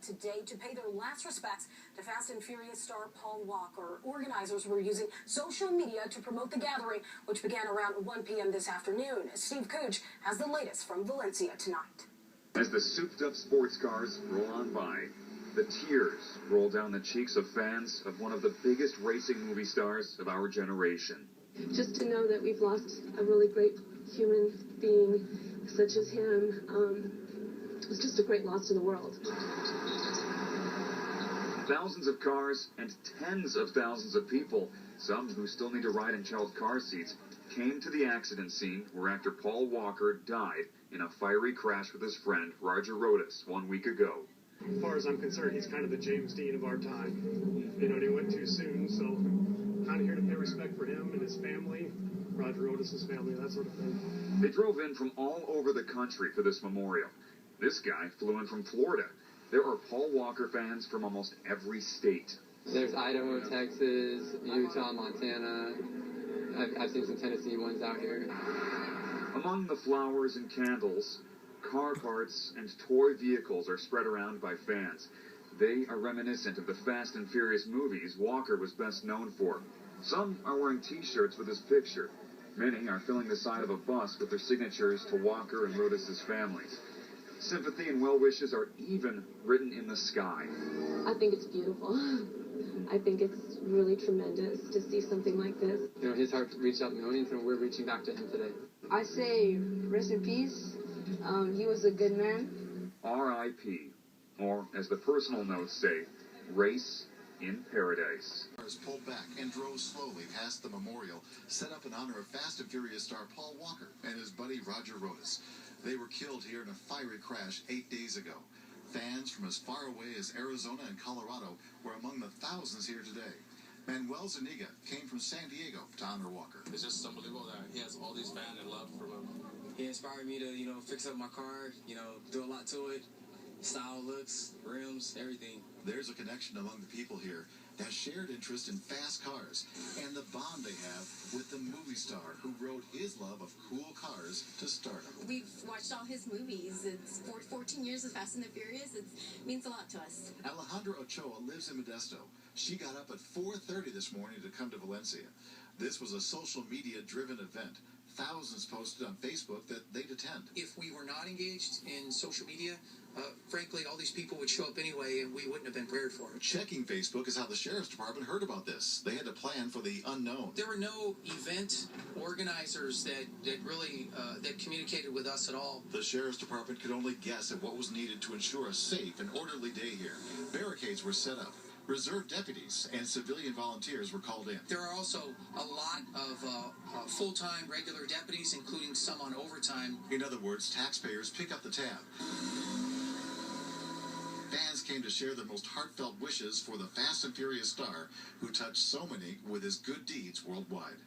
today to pay their last respects to Fast and Furious star Paul Walker. Organizers were using social media to promote the gathering, which began around 1 p.m. this afternoon. Steve Cooch has the latest from Valencia tonight. As the souped-up sports cars roll on by, the tears roll down the cheeks of fans of one of the biggest racing movie stars of our generation. Just to know that we've lost a really great human being such as him was just a great loss to the world. Thousands of cars and tens of thousands of people, some who still need to ride in child car seats, came to the accident scene where actor Paul Walker died in a fiery crash with his friend Roger Rodas 1 week ago. As far as I'm concerned, he's kind of the James Dean of our time. You know, and he went too soon, so kind of here to pay respect for him and his family, Roger Rodas' family, that sort of thing. They drove in from all over the country for this memorial. This guy flew in from Florida. There are Paul Walker fans from almost every state. There's Idaho, Texas, Utah, Montana. I've seen some Tennessee ones out here. Among the flowers and candles, car parts and toy vehicles are spread around by fans. They are reminiscent of the Fast and Furious movies Walker was best known for. Some are wearing T-shirts with his picture. Many are filling the side of a bus with their signatures to Walker and Rodas' families. Sympathy and well wishes are even written in the sky. I think it's beautiful. I think it's really tremendous to see something like this. You know, his heart reached out millions, and we're reaching back to him today. I say rest in peace. He was a good man. R.I.P. Or, as the personal notes say, race in paradise. Cars pulled back and drove slowly past the memorial set up in honor of Fast and Furious star Paul Walker and his buddy Roger Rodas. They were killed here in a fiery crash 8 days ago. Fans from as far away as Arizona and Colorado were among the thousands here today. Manuel Zuniga came from San Diego to honor Walker. It's just unbelievable that he has all these fans and love from him. He inspired me to, fix up my car, do a lot to it. Style, looks, rims, everything. There's a connection among the people here that shared interest in fast cars and the bond they have with the movie star who rode his love of cool cars to stardom. We've watched all his movies. It's 14 years of Fast and the Furious. It means a lot to us. Alejandra Ochoa lives in Modesto. She got up at 4:30 this morning to come to Valencia. This was a social media-driven event. Thousands posted on Facebook that they'd attend. If we were not engaged in social media, frankly, all these people would show up anyway, and we wouldn't have been prepared for it. Checking Facebook is how the Sheriff's Department heard about this. They had to plan for the unknown. There were no event organizers that really that communicated with us at all. The Sheriff's Department could only guess at what was needed to ensure a safe and orderly day here. Barricades were set up. Reserve deputies and civilian volunteers were called in. There are also a lot of full-time regular deputies, including some on overtime. In other words, taxpayers pick up the tab. Fans came to share their most heartfelt wishes for the Fast and Furious star who touched so many with his good deeds worldwide.